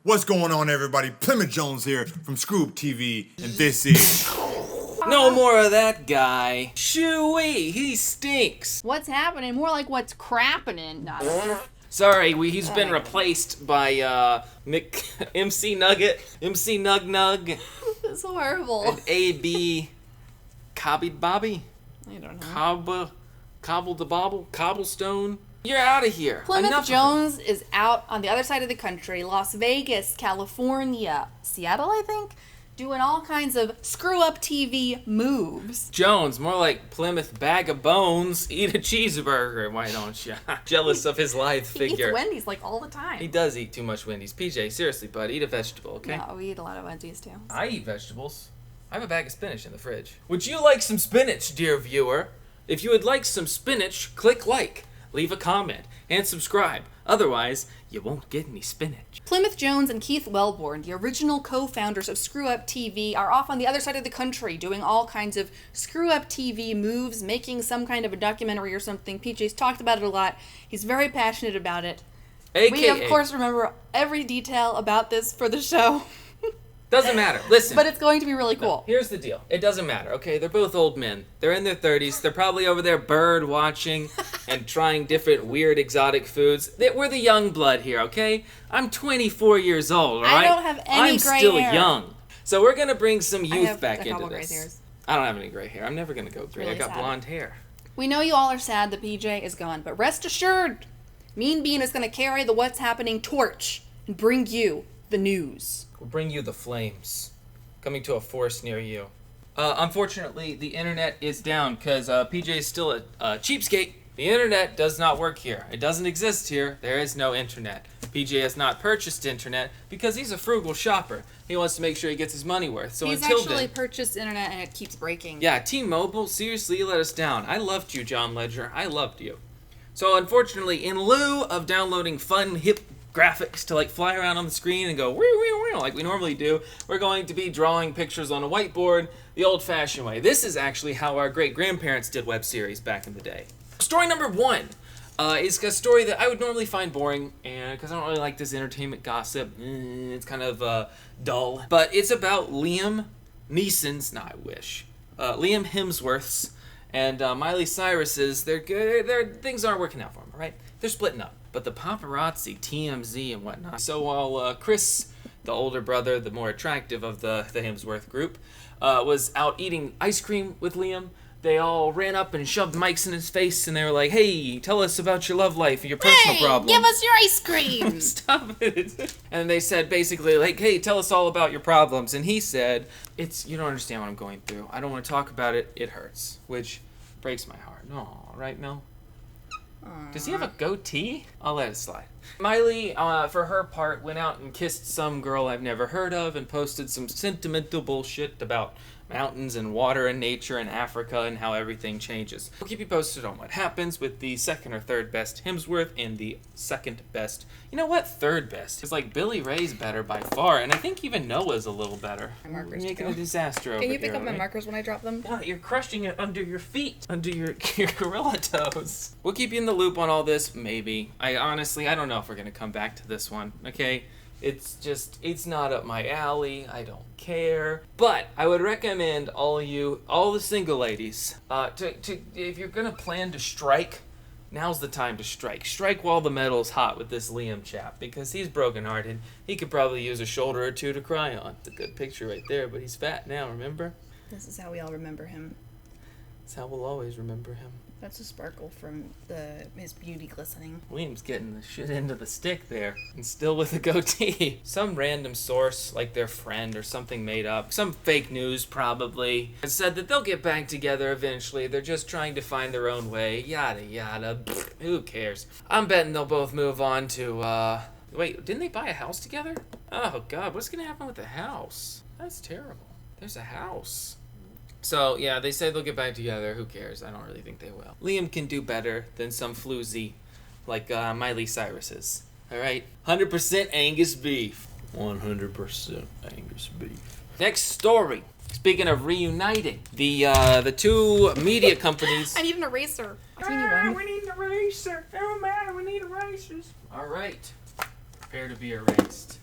What's going on, everybody? Plymouth Jones here from Screw Up TV, and this is... No more of that guy. Shoo-wee, he stinks. What's happening? More like what's crappening. Sorry, he's been replaced by MC Nugget, MC Nug Nug, It's horrible. and AB Cobbied Bobby, I don't know. Cobble the Bobble, Cobblestone. You're out of here. Plymouth Enough Jones is out on the other side of the country, Las Vegas, California, Seattle, I think, doing all kinds of screw-up TV moves. Jones, more like Plymouth Bag of Bones. Eat a cheeseburger, why don't you? Jealous of his lithe He figure. eats Wendy's like all the time. He does eat too much Wendy's. PJ, seriously, bud, eat a vegetable, okay? No, we eat a lot of Wendy's too. I eat vegetables. I have a bag of spinach in the fridge. Would you like some spinach, dear viewer? If you would like some spinach, click like, leave a comment, and subscribe. Otherwise, you won't get any spinach. Plymouth Jones and Keith Wellborn, the original co-founders of Screw Up TV, are off on the other side of the country doing all kinds of Screw Up TV moves, making some kind of a documentary or something. PJ's talked about it a lot. He's very passionate about it. AKA, We, of course, remember every detail about this for the show. doesn't matter. Listen. But it's going to be really cool. No, here's the deal. It doesn't matter, okay? They're both old men. They're in their 30s. They're probably over there bird watching and trying different weird exotic foods. We're the young blood here, okay? I'm 24 years old, all right? I don't have any I'm gray still hair. young. So we're going to bring some I youth have back a into couple this. gray hairs. I don't have any gray hair. I'm never going to go gray. really I got sad. blonde hair. We know you all are sad that PJ is gone, but rest assured, Mean Bean is going to carry the What's Happening torch and bring you the news. We'll bring you the flames. Coming to a forest near you. Unfortunately, the internet is down because PJ is still a cheapskate. The internet does not work here. It doesn't exist here. There is no internet. PJ has not purchased internet because he's a frugal shopper. He wants to make sure he gets his money worth. So He's until actually then, purchased internet and it keeps breaking. yeah, T-Mobile, seriously, you let us down. I loved you, John Ledger. I loved you. So unfortunately, in lieu of downloading fun, hip graphics to like fly around on the screen and go wee wee wee like we normally do, we're going to be drawing pictures on a whiteboard the old-fashioned way. This is actually how our great-grandparents did web series back in the day. Story number one is a story that I would normally find boring, and because I don't really like this entertainment gossip, it's kind of dull. But it's about Liam Neeson's, Liam Hemsworth's and Miley Cyrus's. Things aren't working out for them, all right? They're splitting up. But the paparazzi, TMZ, and whatnot. So while Chris, the older brother, the more attractive of the Hemsworth group, was out eating ice cream with Liam, they all ran up and shoved mics in his face, and they were like, "Hey, tell us about your love life and your personal problems. Give us your ice cream! Stop it." And they said basically like, "Hey, tell us all about your problems." And he said, "You don't understand what I'm going through. I don't want to talk about it. It hurts," which breaks my heart. No, right, Mel? Does he have a goatee? I'll let it slide. Miley, for her part, went out and kissed some girl I've never heard of and posted some sentimental bullshit about mountains and water and nature and Africa and how everything changes. We'll keep you posted on what happens with the second or third best Hemsworth and the second best. You know what? Third best. It's like Billy Ray's better by far, and I think even Noah's a little better. My markers You're making go. a disaster over Can here. you pick up my right? markers when I drop them? No, you're crushing it under your feet, under your gorilla toes. We'll keep you in the loop on all this, maybe. I don't know if we're gonna come back to this one, okay? It's not up my alley. I don't care. But I would recommend all the single ladies, if you're gonna plan to strike, now's the time to strike. Strike while the metal's hot with this Liam chap, because he's brokenhearted. He could probably use a shoulder or two to cry on. It's a good picture right there, but he's fat now, remember? This is how we all remember him. That's how we'll always remember him. That's a sparkle from his beauty glistening. Liam's getting the shit into the stick there, and still with a goatee. Some random source, like their friend or something made up, some fake news probably, said that they'll get back together eventually. They're just trying to find their own way, yada yada. Pfft, who cares? I'm betting they'll both move on to, wait, didn't they buy a house together? Oh god, what's gonna happen with the house? That's terrible. There's a house. So, yeah, they say they'll get back together. Who cares? I don't really think they will. Liam can do better than some floozy like Miley Cyrus is. All right? 100% Angus beef. 100% Angus beef. Next story. Speaking of reuniting, the two media companies... I need an eraser. I'll give you one. We need an eraser. Oh, man, we need erasers. All right. Prepare to be erased.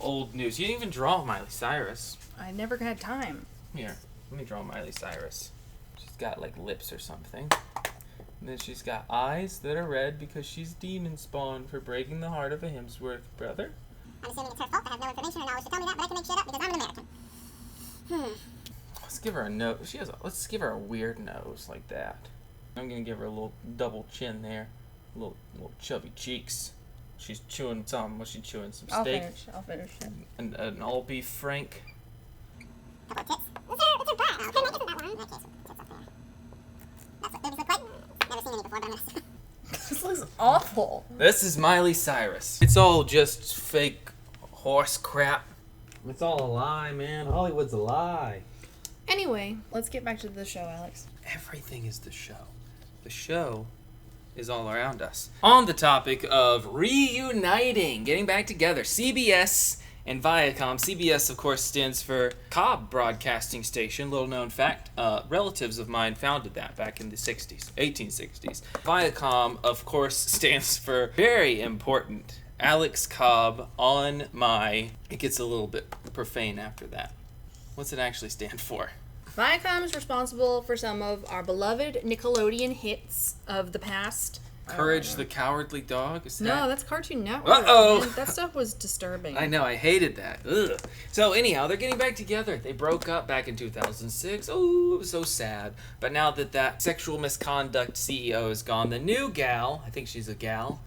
old news. You didn't even draw Miley Cyrus. I never had time. Here, let me draw Miley Cyrus. She's got like lips or something. And then she's got eyes that are red because she's demon spawned for breaking the heart of a Hemsworth brother. I'm assuming it's her fault. I have no information or knowledge to tell me that, but I can make shit up because I'm an American. Let's give her a nose. Let's give her a weird nose like that. I'm gonna give her a little double chin there, little chubby cheeks. She's chewing something. What's she chewing? Some steak. I'll finish it. And an all beef frank. Couple of tits. It's her butt. Oh, okay, isn't that one? In that case, tits up there. That's what babies look like. Never seen any before, but I'm gonna. This looks awful. This is Miley Cyrus. It's all just fake horse crap. It's all a lie, man. Hollywood's a lie. Anyway, let's get back to the show, Alex. Everything is the show. The show is all around us. On the topic of reuniting, getting back together, CBS and Viacom. CBS, of course, stands for Cobb Broadcasting Station. Little known fact, relatives of mine founded that back in the 60s, 1860s. Viacom, of course, stands for very important Alex Cobb on my... It gets a little bit profane after that. What's it actually stand for? Viacom is responsible for some of our beloved Nickelodeon hits of the past. Courage the Cowardly Dog? Is that... No, that's Cartoon Network. Uh-oh. Man, that stuff was disturbing. I know, I hated that. Ugh. So anyhow, they're getting back together. They broke up back in 2006. Oh, it was so sad. But now that sexual misconduct CEO is gone, the new gal, I think she's a gal,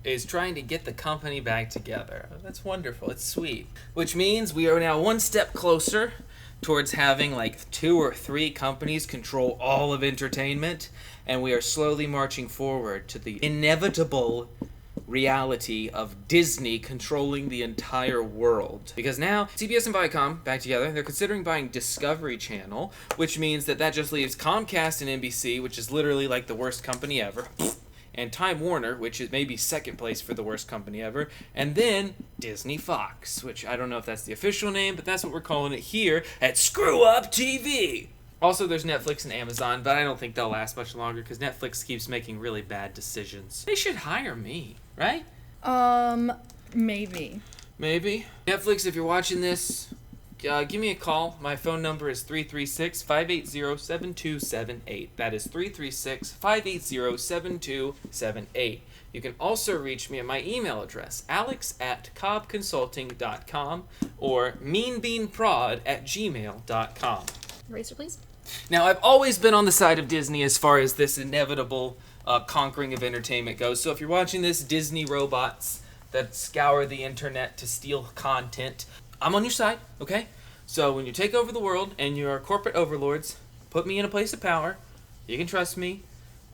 is trying to get the company back together. Oh, that's wonderful. It's sweet. Which means we are now one step closer towards having like 2 or 3 companies control all of entertainment, and we are slowly marching forward to the inevitable reality of Disney controlling the entire world. Because now CBS and Viacom back together, they're considering buying Discovery Channel, which means that just leaves Comcast and NBC, which is literally like the worst company ever, and Time Warner, which is maybe second place for the worst company ever, and then Disney Fox, which I don't know if that's the official name, but that's what we're calling it here at Screw Up TV. Also, there's Netflix and Amazon, but I don't think they'll last much longer because Netflix keeps making really bad decisions. They should hire me, right? Maybe. Maybe. Netflix, if you're watching this, give me a call. My phone number is 336-580-7278. That is 336-580-7278. You can also reach me at my email address, alex@cobbconsulting.com or meanbeanprod@gmail.com. Eraser, please. Now, I've always been on the side of Disney as far as this inevitable conquering of entertainment goes. So if you're watching this, Disney robots that scour the internet to steal content, I'm on your side, okay? So when you take over the world and you're corporate overlords, put me in a place of power. You can trust me.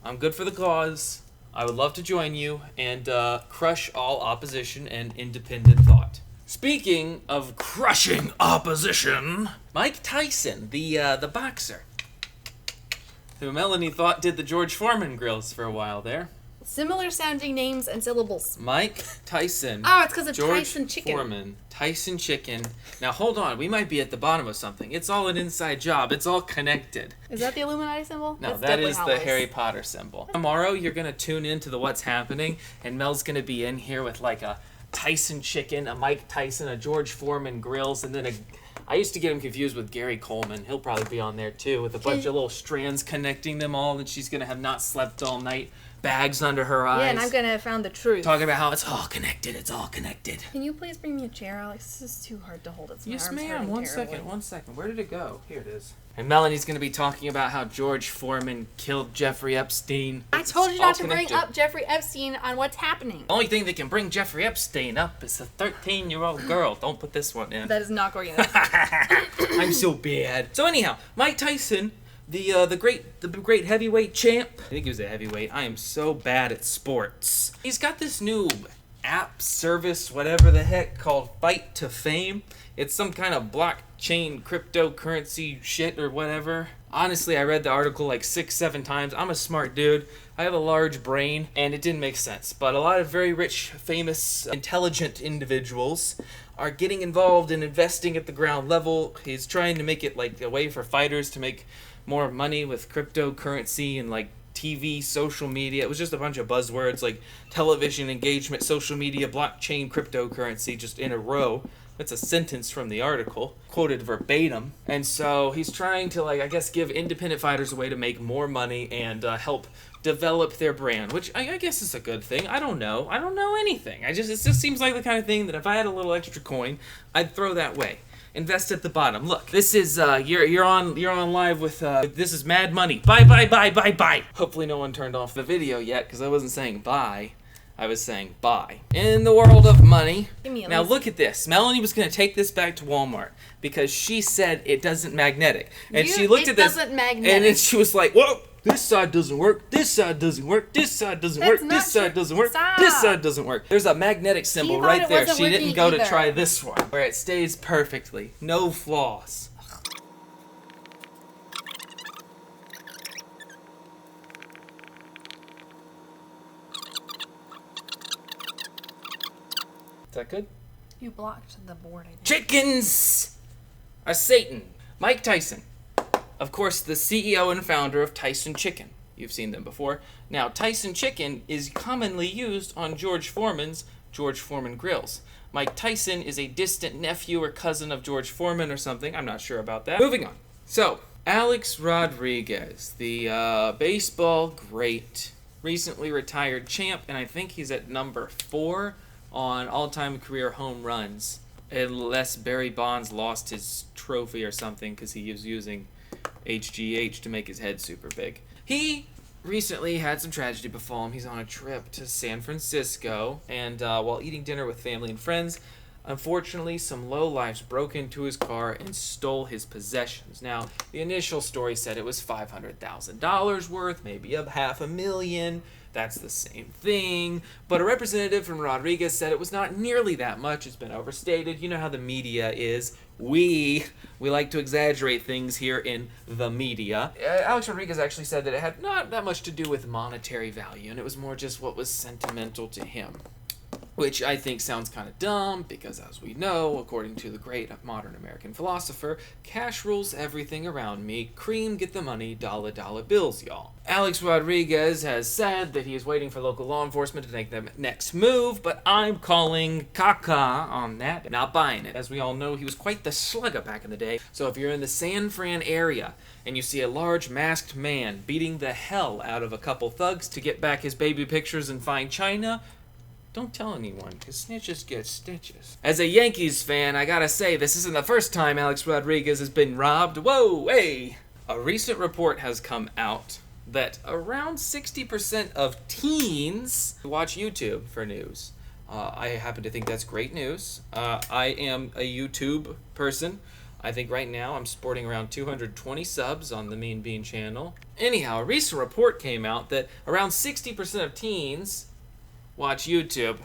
I'm good for the cause. I would love to join you and crush all opposition and independent thought. Speaking of crushing opposition, Mike Tyson, the boxer, who Melanie thought did the George Foreman grills for a while there. Similar sounding names and syllables. Mike Tyson. Oh, it's because of George Tyson chicken. Foreman. Tyson chicken. Now hold on, we might be at the bottom of something. It's all an inside job. It's all connected. Is that the Illuminati symbol? No, That's that definitely is the Hollis. Harry Potter symbol. Tomorrow you're gonna tune into the What's Happening, and Mel's gonna be in here with like a Tyson chicken, a Mike Tyson, a George Foreman grills, and then I used to get him confused with Gary Coleman. He'll probably be on there too, with a bunch of little strands connecting them all, and she's gonna have not slept all night, bags under her eyes. Yeah, and I'm gonna have found the truth. Talking about how it's all connected, it's all connected. Can you please bring me a chair, Alex? This is too hard to hold. It's my Yes, arms ma'am. hurting One terribly. second. Where did it go? Here it is. And Melanie's going to be talking about how George Foreman killed Jeffrey Epstein. I told you All not to bring connected. up Jeffrey Epstein on What's Happening. The only thing that can bring Jeffrey Epstein up is a 13-year-old girl. Don't put this one in. That is not going in. I'm so bad. So anyhow, Mike Tyson, the great heavyweight champ. I think he was a heavyweight. I am so bad at sports. He's got this new app service, whatever the heck, called Fight to Fame. It's some kind of blockchain cryptocurrency shit or whatever. Honestly, I read the article like 6-7 times. I'm a smart dude. I have a large brain, and it didn't make sense. But a lot of very rich, famous, intelligent individuals are getting involved in investing at the ground level. He's trying to make it like a way for fighters to make more money with cryptocurrency and like TV, social media. It was just a bunch of buzzwords like television, engagement, social media, blockchain, cryptocurrency, just in a row. It's a sentence from the article, quoted verbatim. And so he's trying to, like, I guess, give independent fighters a way to make more money and help develop their brand, which I guess is a good thing. I don't know anything. It just seems like the kind of thing that if I had a little extra coin, I'd throw that way. Invest at the bottom. Look, this is you're on live with this is Mad Money. Bye. Hopefully no one turned off the video yet because I wasn't saying bye. I was saying bye. In the world of money. Now look at this. Melanie was going to take this back to Walmart because she said it doesn't magnetic. And she looked at this doesn't magnetic. and then she was like, "Whoa, this side doesn't work. This side doesn't work. This side doesn't work. That's This not side true. doesn't work. Stop. This side doesn't work." There's a magnetic symbol thought right it there. wasn't She didn't working go to either. try this one where it stays perfectly. No flaws. Is that good? You blocked the board, I think. Chickens are Satan. Mike Tyson. Of course, the CEO and founder of Tyson Chicken. You've seen them before. Now, Tyson Chicken is commonly used on George Foreman's George Foreman grills. Mike Tyson is a distant nephew or cousin of George Foreman or something. I'm not sure about that. Moving on. So, Alex Rodriguez, the baseball great, recently retired champ, and I think he's at number 4 on all-time career home runs, unless Barry Bonds lost his trophy or something because he was using HGH to make his head super big. He recently had some tragedy befall him. He's on a trip to San Francisco, and while eating dinner with family and friends, unfortunately, some lowlifes broke into his car and stole his possessions. Now, the initial story said it was $500,000 worth, maybe of $500,000. That's the same thing. But a representative from Rodriguez said it was not nearly that much. It's been overstated. You know how the media is. We like to exaggerate things here in the media. Alex Rodriguez actually said that it had not that much to do with monetary value, and it was more just what was sentimental to him. Which I think sounds kind of dumb, because as we know, according to the great modern American philosopher, cash rules everything around me. Cream, get the money, dollar bills, y'all. Alex Rodriguez has said that he is waiting for local law enforcement to make the next move, but I'm calling caca on that. Not buying it. As we all know, he was quite the slugger back in the day. So if you're in the San Fran area and you see a large masked man beating the hell out of a couple thugs to get back his baby pictures and find China, don't tell anyone, because snitches get stitches. As a Yankees fan, I gotta say, this isn't the first time Alex Rodriguez has been robbed. Whoa, hey! A recent report has come out that around 60% of teens watch YouTube for news. I happen to think that's great news. I am a YouTube person. I think right now I'm sporting around 220 subs on the Mean Bean channel. Anyhow, a recent report came out that around 60% of teens watch YouTube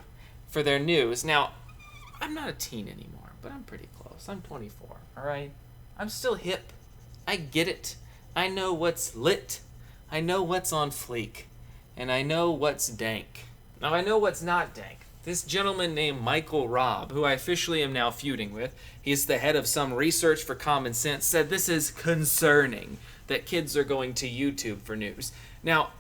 for their news. Now, I'm not a teen anymore, but I'm pretty close. I'm 24, alright? I'm still hip. I get it. I know what's lit. I know what's on fleek. And I know what's dank. Now, I know what's not dank. This gentleman named Michael Robb, who I officially am now feuding with, he's the head of some research for Common Sense, said this is concerning that kids are going to YouTube for news. Now,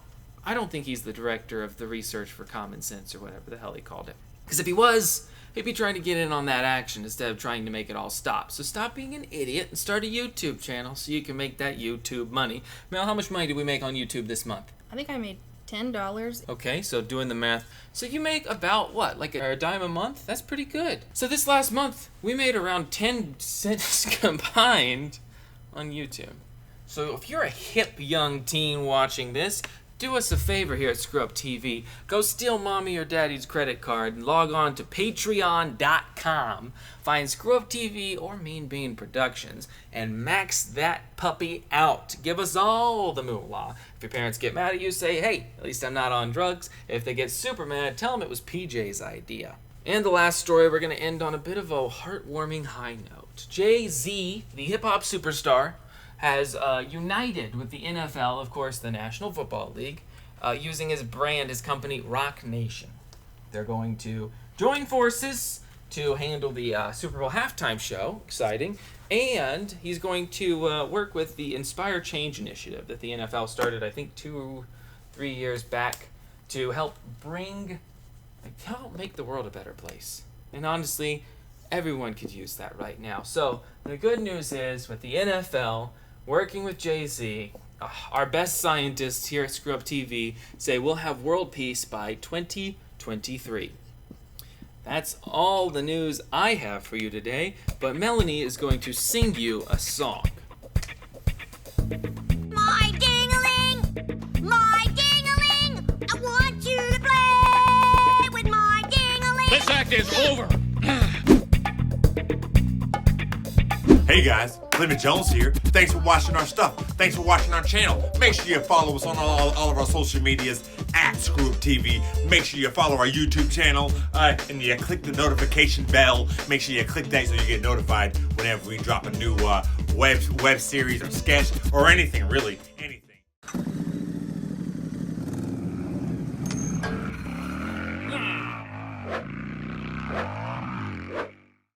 I don't think he's the director of the research for Common Sense or whatever the hell he called it. Because if he was, he'd be trying to get in on that action instead of trying to make it all stop. So stop being an idiot and start a YouTube channel so you can make that YouTube money. Mel, how much money did we make on YouTube this month? I think I made $10. Okay, so doing the math. So you make about what? Like a dime a month? That's pretty good. So this last month, we made around 10 cents combined on YouTube. So if you're a hip young teen watching this, do us a favor here at Screw Up TV. Go steal mommy or daddy's credit card and log on to patreon.com. Find Screw Up TV or Mean Bean Productions and max that puppy out. Give us all the moolah. If your parents get mad at you, say, hey, at least I'm not on drugs. If they get super mad, tell them it was PJ's idea. And the last story, we're going to end on a bit of a heartwarming high note. Jay-Z, the hip-hop superstar, has united with the NFL, of course, the National Football League, using his brand, his company, Roc Nation. They're going to join forces to handle the Super Bowl halftime show, exciting, and he's going to work with the Inspire Change initiative that the NFL started, I think, 2-3 years back, to help make the world a better place. And honestly, Everyone could use that right now. So the good news is, with the NFL working with Jay-Z, our best scientists here at Screw Up TV say we'll have world peace by 2023. That's all the news I have for you today, but Melanie is going to sing you a song. My ding-a-ling, I want you to play with my ding-a-ling. This act is over. Hey guys, Plymouth Jones here. Thanks for watching our stuff. Thanks for watching our channel. Make sure you follow us on all of our social medias at Screw Up TV. Make sure you follow our YouTube channel and you click the notification bell. Make sure you click that so you get notified whenever we drop a new web series or sketch or anything really.